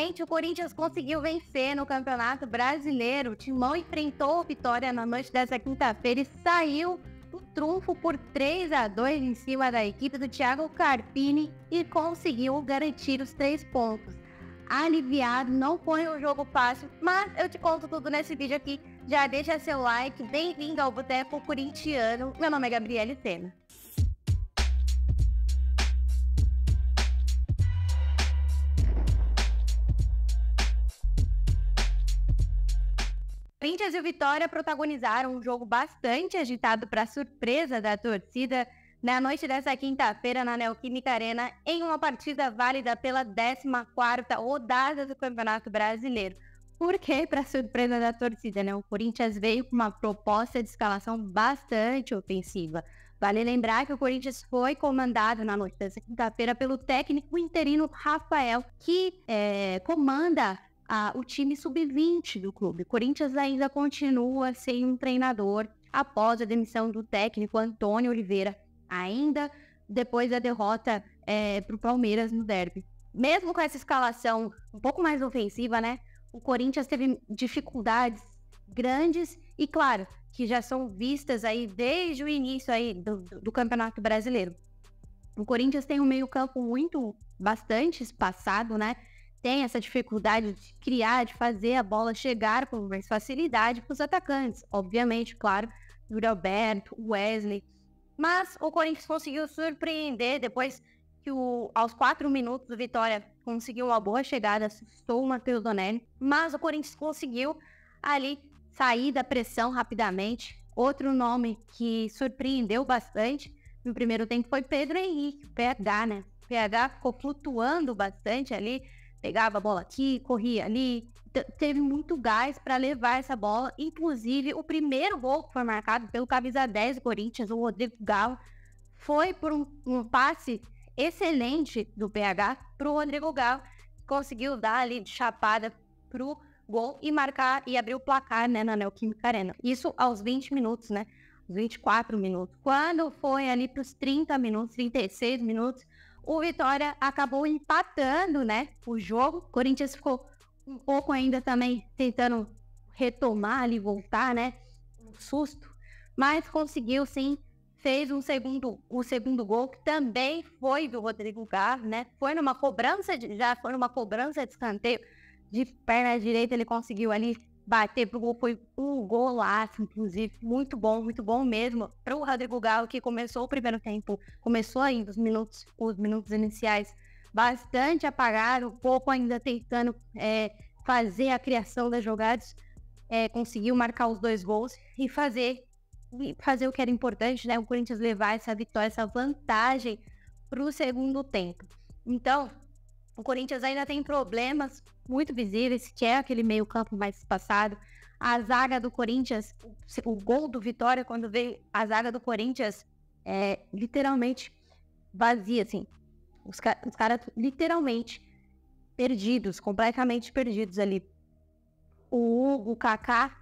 Finalmente, o Corinthians conseguiu vencer no Campeonato Brasileiro. O Timão enfrentou o Vitória na noite dessa quinta-feira e saiu do trunfo por 3-2 em cima da equipe do Thiago Carpini e conseguiu garantir os 3 pontos. Aliviado, não foi um jogo fácil, mas eu te conto tudo nesse vídeo aqui. Já deixa seu like, bem-vindo ao Boteco Corintiano. Meu nome é Gabriele Sena. Corinthians e o Vitória protagonizaram um jogo bastante agitado para surpresa da torcida na noite dessa quinta-feira na Neoquímica Arena, em uma partida válida pela 14ª rodada do Campeonato Brasileiro. Por quê? Para surpresa da torcida, né? O Corinthians veio com uma proposta de escalação bastante ofensiva. Vale lembrar que o Corinthians foi comandado na noite dessa quinta-feira pelo técnico interino Rafael, que comanda o time sub-20 do clube. O Corinthians ainda continua sem um treinador após a demissão do técnico Antônio Oliveira, ainda depois da derrota para o Palmeiras no derby. Mesmo com essa escalação um pouco mais ofensiva, né, o Corinthians teve dificuldades grandes e, claro, que já são vistas aí desde o início aí do Campeonato Brasileiro. O Corinthians tem um meio-campo bastante espaçado, né? Tem essa dificuldade de criar, de fazer a bola chegar com mais facilidade para os atacantes. Obviamente, claro, Yuri Alberto, Wesley. Mas o Corinthians conseguiu surpreender depois que aos 4 minutos o Vitória conseguiu uma boa chegada, assustou o Matheus Donelli. Mas o Corinthians conseguiu ali sair da pressão rapidamente. Outro nome que surpreendeu bastante no primeiro tempo foi Pedro Henrique, o PH, né? O PH ficou flutuando bastante ali. Pegava a bola aqui, corria ali, teve muito gás para levar essa bola. Inclusive, o primeiro gol que foi marcado pelo camisa 10 do Corinthians, o Rodrigo Galo, foi por um passe excelente do PH para o Rodrigo Galo. Conseguiu dar ali de chapada para o gol e marcar e abrir o placar, né, na Neoquímica Arena. Isso aos 20 minutos, né? Os 24 minutos. Quando foi ali para os 30 minutos, 36 minutos, o Vitória acabou empatando, né, o jogo. O Corinthians ficou um pouco ainda também tentando retomar ali, voltar, né, um susto. Mas conseguiu sim, fez o segundo gol, que também foi do Rodrigo Galo, né. Foi numa cobrança de escanteio de perna direita, ele conseguiu ali bater pro gol, foi um golaço, inclusive, muito bom mesmo, para o Rodrigo Galo, que começou o primeiro tempo, começou ainda os minutos iniciais bastante apagado, um pouco ainda tentando fazer a criação das jogadas, conseguiu marcar os 2 gols e fazer o que era importante, né, o Corinthians levar essa vitória, essa vantagem para o segundo tempo. Então, o Corinthians ainda tem problemas muito visíveis, que é aquele meio campo mais espaçado. A zaga do Corinthians, o gol do Vitória, quando veio a zaga do Corinthians, literalmente vazia, assim. Os caras literalmente perdidos, completamente perdidos ali. O Hugo, o Kaká,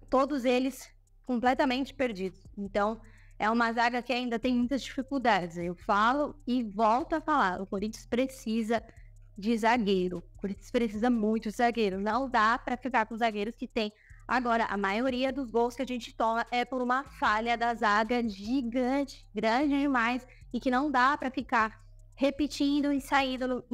todos eles completamente perdidos. Então, é uma zaga que ainda tem muitas dificuldades. Eu falo e volto a falar. O Corinthians precisa de zagueiro. O Corinthians precisa muito de zagueiro. Não dá para ficar com os zagueiros que tem. Agora, a maioria dos gols que a gente toma é por uma falha da zaga gigante, grande demais, e que não dá para ficar repetindo e saindo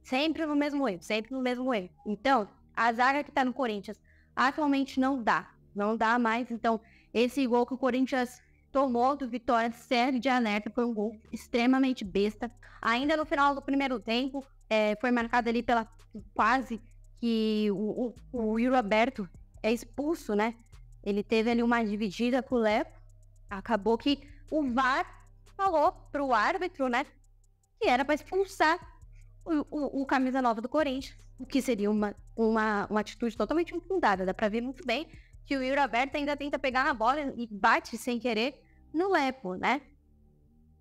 sempre no mesmo erro. Então, a zaga que tá no Corinthians atualmente não dá mais. Então, esse gol que o Corinthians tomou do Vitória serve de alerta, foi um gol extremamente besta. Ainda no final do primeiro tempo, foi marcado ali pela quase que o Yuri Alberto é expulso, né? Ele teve ali uma dividida com o Léo. Acabou que o VAR falou pro árbitro, né, que era para expulsar o camisa 9 do Corinthians, o que seria uma atitude totalmente infundada. Dá para ver muito bem que o Yuri Alberto ainda tenta pegar na bola e bate sem querer no Lepo, né?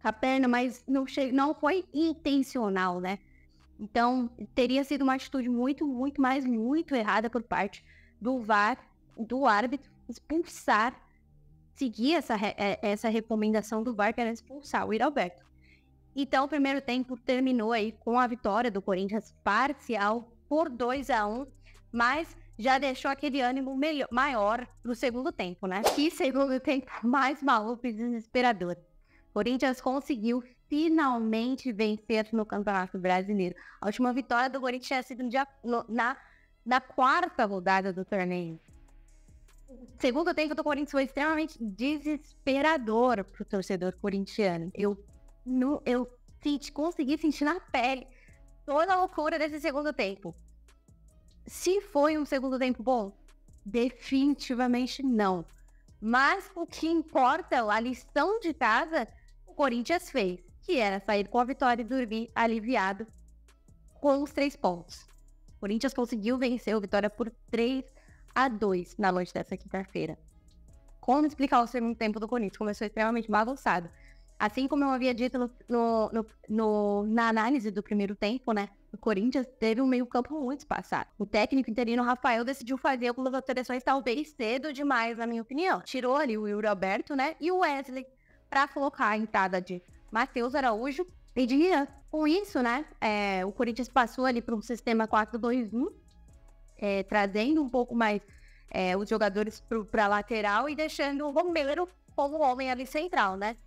A perna, mas não foi intencional, né? Então, teria sido uma atitude muito errada por parte do VAR, do árbitro, seguir essa recomendação do VAR, que era expulsar o Yuri Alberto. Então, o primeiro tempo terminou aí com a vitória do Corinthians parcial por 2-1, mas já deixou aquele ânimo maior pro segundo tempo, né? Que segundo tempo mais maluco e desesperador. O Corinthians conseguiu finalmente vencer no Campeonato Brasileiro. A última vitória do Corinthians tinha sido na quarta rodada do torneio. O segundo tempo do Corinthians foi extremamente desesperador pro torcedor corintiano. Eu consegui sentir na pele toda a loucura desse segundo tempo. Se foi um segundo tempo bom? Definitivamente não. Mas o que importa, a lição de casa, o Corinthians fez, que era sair com a vitória e dormir aliviado com os 3 pontos. O Corinthians conseguiu vencer o Vitória por 3-2 na noite dessa quinta-feira. Como explicar o segundo tempo do Corinthians? Começou extremamente bagunçado. Assim como eu havia dito na análise do primeiro tempo, né? O Corinthians teve um meio-campo muito espaçado. O técnico interino Rafael decidiu fazer algumas alterações talvez cedo demais, na minha opinião. Tirou ali o Yuri Alberto, né? E o Wesley para colocar a entrada de Matheus Araújo e de Rian. Com isso, né? O Corinthians passou ali para um sistema 4-2-1, trazendo um pouco mais os jogadores para a lateral e deixando o Romero como homem ali central, né?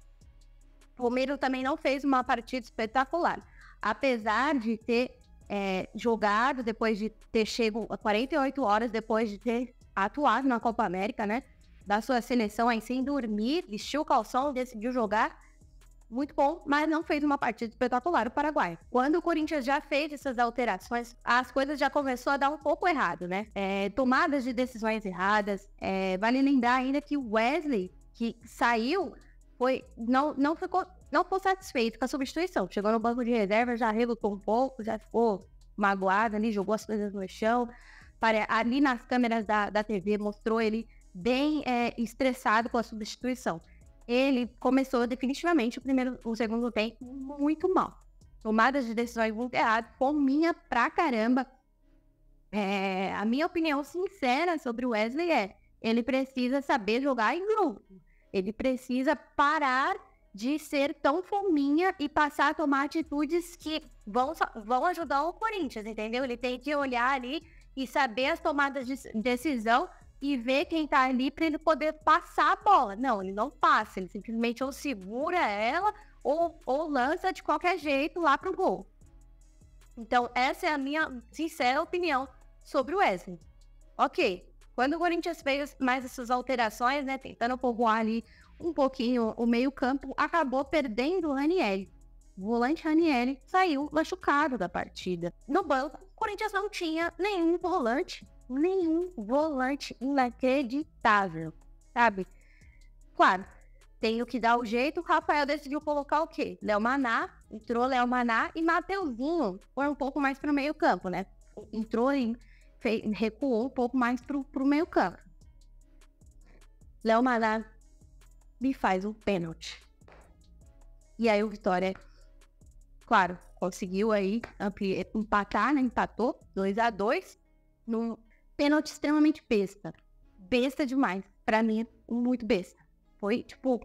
O Romero também não fez uma partida espetacular. Apesar de ter jogado, depois de ter chego a 48 horas, depois de ter atuado na Copa América, né? Da sua seleção aí sem dormir, vestiu o calção, decidiu jogar. Muito bom, mas não fez uma partida espetacular o Paraguai. Quando o Corinthians já fez essas alterações, as coisas já começou a dar um pouco errado, né? Tomadas de decisões erradas. Vale lembrar ainda que o Wesley, que saiu, não ficou satisfeito com a substituição. Chegou no banco de reserva, já relutou um pouco, já ficou magoado ali, jogou as coisas no chão. Ali nas câmeras da TV mostrou ele bem estressado com a substituição. Ele começou definitivamente o segundo tempo muito mal. Tomadas de decisões muito erradas, fominha pra caramba. A minha opinião sincera sobre o Wesley ele precisa saber jogar em grupo. Ele precisa parar de ser tão fominha e passar a tomar atitudes que vão ajudar o Corinthians, entendeu? Ele tem que olhar ali e saber as tomadas de decisão e ver quem tá ali para ele poder passar a bola. Não, ele não passa, ele simplesmente ou segura ela ou lança de qualquer jeito lá pro gol. Então, essa é a minha sincera opinião sobre o Wesley. Ok, quando o Corinthians fez mais essas alterações, né, tentando povoar ali um pouquinho o meio-campo, acabou perdendo o Ranieri. O volante Ranieri saiu machucado da partida. No banco, o Corinthians não tinha nenhum volante inacreditável, sabe? Claro, tem o que dar o jeito. O Rafael decidiu colocar o quê? Léo Maná, entrou Léo Maná e Mateuzinho foi um pouco mais pro meio campo, né? Entrou e recuou um pouco mais pro meio campo. Léo Maná me faz um pênalti. E aí o Vitória, claro, conseguiu aí empatar, né? Empatou 2-2 num pênalti extremamente besta. Besta demais. Pra mim, muito besta. Foi, tipo,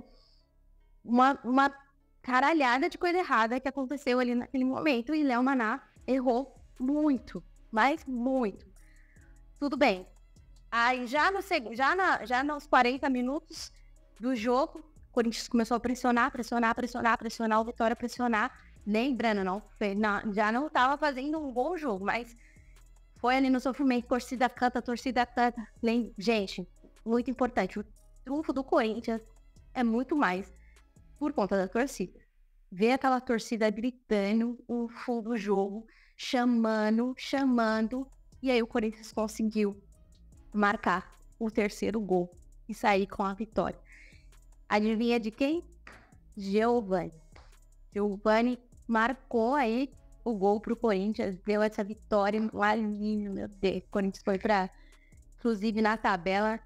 uma caralhada de coisa errada que aconteceu ali naquele momento. E Léo Maná errou muito. Mas muito. Tudo bem. Aí, já nos 40 minutos do jogo, o Corinthians começou a pressionar, o Vitória pressionar. Lembrando, já não estava fazendo um bom jogo, mas foi ali no sofrimento, torcida canta. Gente, muito importante, o trunfo do Corinthians é muito mais por conta da torcida. Ver aquela torcida gritando no fundo do jogo, chamando, e aí o Corinthians conseguiu marcar o terceiro gol e sair com a vitória. Adivinha de quem? Giovani marcou aí o gol pro Corinthians, deu essa vitória, um alívio, meu Deus. O Corinthians foi inclusive na tabela,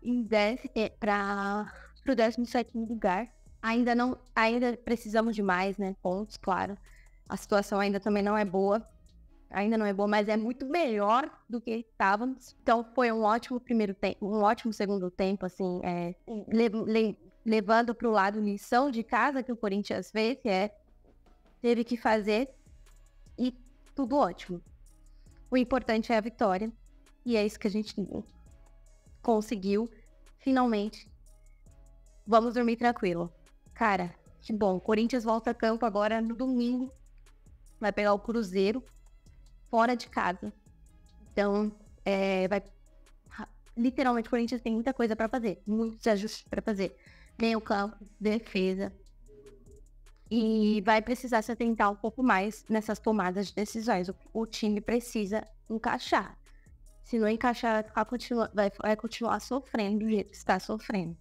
pro 17º lugar. Ainda precisamos de mais, né, pontos, claro. A situação ainda também não é boa, mas é muito melhor do que estávamos. Então foi um ótimo primeiro tempo, um ótimo segundo tempo, assim, levando para o lado lição de casa que o Corinthians fez, que é teve que fazer e tudo ótimo. O importante é a vitória e é isso que a gente conseguiu, finalmente. Vamos dormir tranquilo. Cara, que bom. Corinthians volta a campo agora no domingo. Vai pegar o Cruzeiro fora de casa. Então, literalmente, o Corinthians tem muita coisa para fazer. Muitos ajustes para fazer. Meio campo, defesa. E vai precisar se atentar um pouco mais nessas tomadas de decisões. O time precisa encaixar. Se não encaixar, vai continuar sofrendo do jeito que está sofrendo.